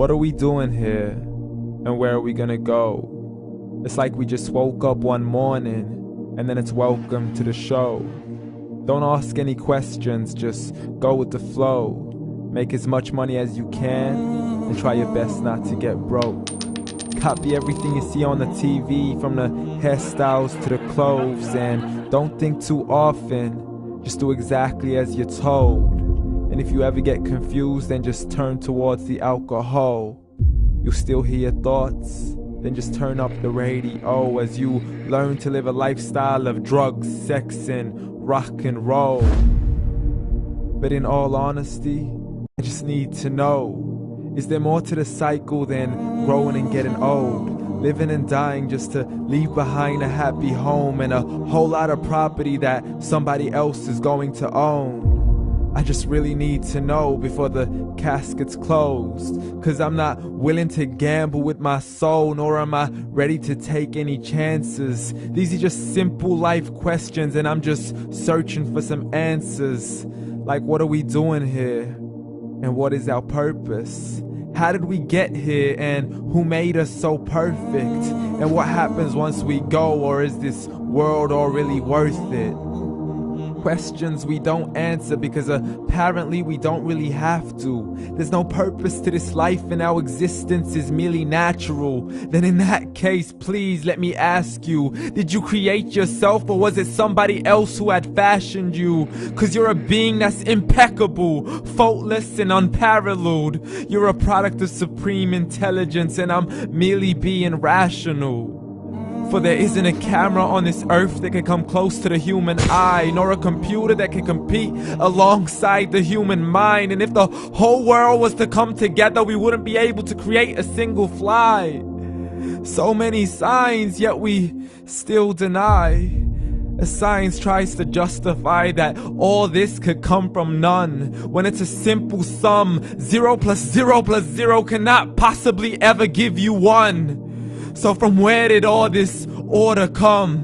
What are we doing here? And where are we gonna go? It's like we just woke up one morning, and then it's welcome to the show. Don't ask any questions, just go with the flow. Make as much money as you can, and try your best not to get broke. Copy everything you see on the TV, from the hairstyles to the clothes, and don't think too often, just do exactly as you're told. And if you ever get confused, then just turn towards the alcohol. You'll still hear your thoughts, then just turn up the radio as you learn to live a lifestyle of drugs, sex, and rock and roll. But in all honesty, I just need to know, is there more to the cycle than growing and getting old? Living and dying just to leave behind a happy home and a whole lot of property that somebody else is going to own. I just really need to know before the casket's closed, 'cause I'm not willing to gamble with my soul, nor am I ready to take any chances. These are just simple life questions, and I'm just searching for some answers. Like, what are we doing here? And what is our purpose? How did we get here, and who made us so perfect? And what happens once we go, or is this world all really worth it? Questions we don't answer because apparently we don't really have to. There's no purpose to this life and our existence is merely natural. Then in that case, please let me ask you, did you create yourself, or was it somebody else who had fashioned you? 'Cause you're a being that's impeccable, faultless and unparalleled. You're a product of supreme intelligence, and I'm merely being rational. For there isn't a camera on this earth that can come close to the human eye, nor a computer that can compete alongside the human mind. And if the whole world was to come together, we wouldn't be able to create a single fly. So many signs, yet we still deny. As science tries to justify that all this could come from none, when it's a simple sum. 0 plus 0 plus 0 cannot possibly ever give you 1. So from where did all this order come?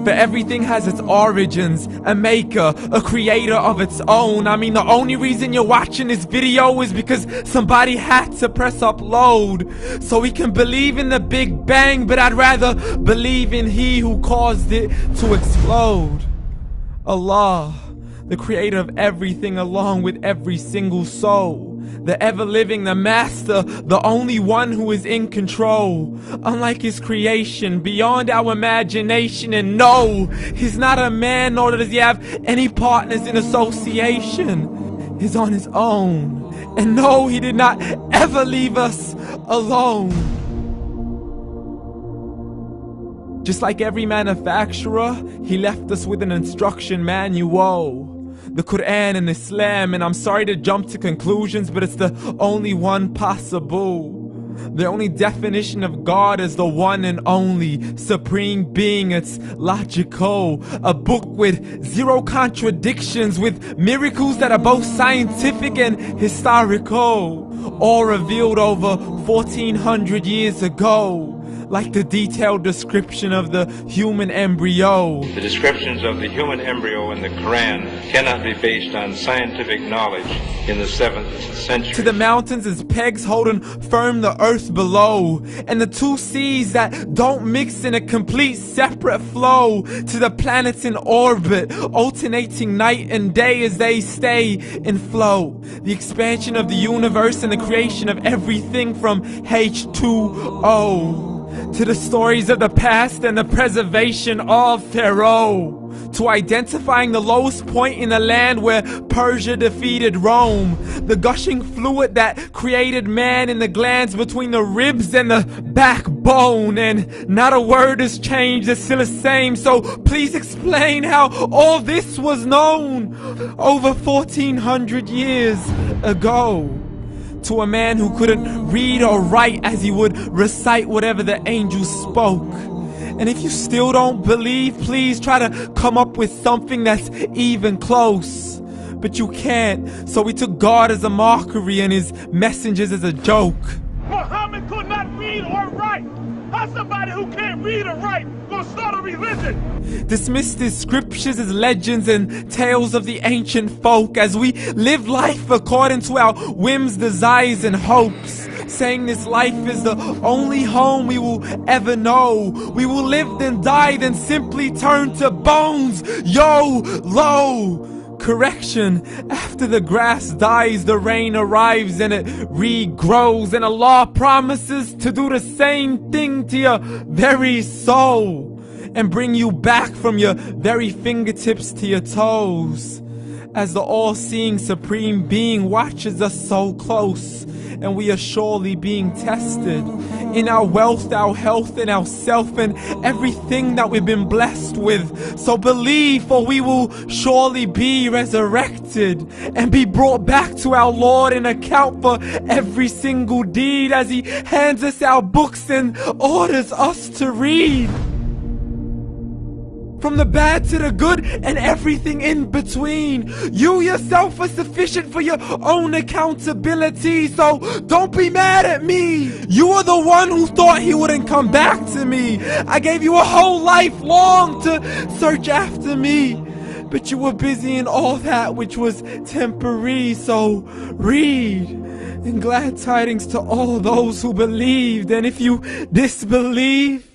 For everything has its origins, a maker, a creator of its own. I mean, the only reason you're watching this video is because somebody had to press upload. So we can believe in the Big Bang, but I'd rather believe in He who caused it to explode. Allah, the creator of everything along with every single soul. The ever-living, the master, the only one who is in control. Unlike his creation, beyond our imagination. And no, he's not a man, nor does he have any partners in association. He's on his own. And no, he did not ever leave us alone. Just like every manufacturer, he left us with an instruction manual. The Quran and Islam, and I'm sorry to jump to conclusions, but it's the only one possible. The only definition of God is the one and only supreme being. It's logical, a book with 0 contradictions, with miracles that are both scientific and historical, all revealed over 1400 years ago. Like the detailed description of the human embryo. The descriptions of the human embryo in the Quran cannot be based on scientific knowledge in the 7th century. To the mountains as pegs holding firm the earth below, and the 2 seas that don't mix in a complete separate flow. To the planets in orbit, alternating night and day as they stay in flow. The expansion of the universe and the creation of everything from H2O. To the stories of the past and the preservation of Pharaoh. To identifying the lowest point in the land where Persia defeated Rome. The gushing fluid that created man in the glands between the ribs and the backbone. And not a word has changed, it's still the same. So please explain how all this was known over 1400 years ago. To a man who couldn't read or write, as he would recite whatever the angels spoke. And if you still don't believe, please try to come up with something that's even close. But you can't, so we took God as a mockery and his messengers as a joke. Muhammad could not read or write. How's somebody who can't read or write gonna start a religion? Dismissed his scriptures as legends and tales of the ancient folk, as we live life according to our whims, desires, and hopes. saying this life is the only home we will ever know. We will live then die, then simply turn to bones. YOLO! Correction, after the grass dies, the rain arrives and it regrows, and Allah promises to do the same thing to your very soul and bring you back from your very fingertips to your toes, as the all-seeing supreme being watches us so close, and we are surely being tested in our wealth, our health, and our self, and everything that we've been blessed with. So believe, for we will surely be resurrected and be brought back to our Lord and account for every single deed, as He hands us our books and orders us to read. From the bad to the good and everything in between. You yourself are sufficient for your own accountability, so don't be mad at me. You are the one who thought He wouldn't come back to me. I gave you a whole life long to search after me, but you were busy in all that which was temporary. So read, and glad tidings to all those who believed. And if you disbelieve,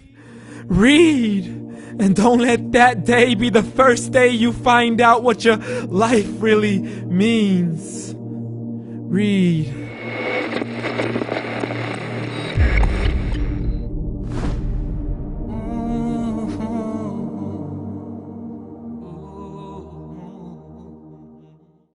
read. And don't let that day be the first day you find out what your life really means. Read.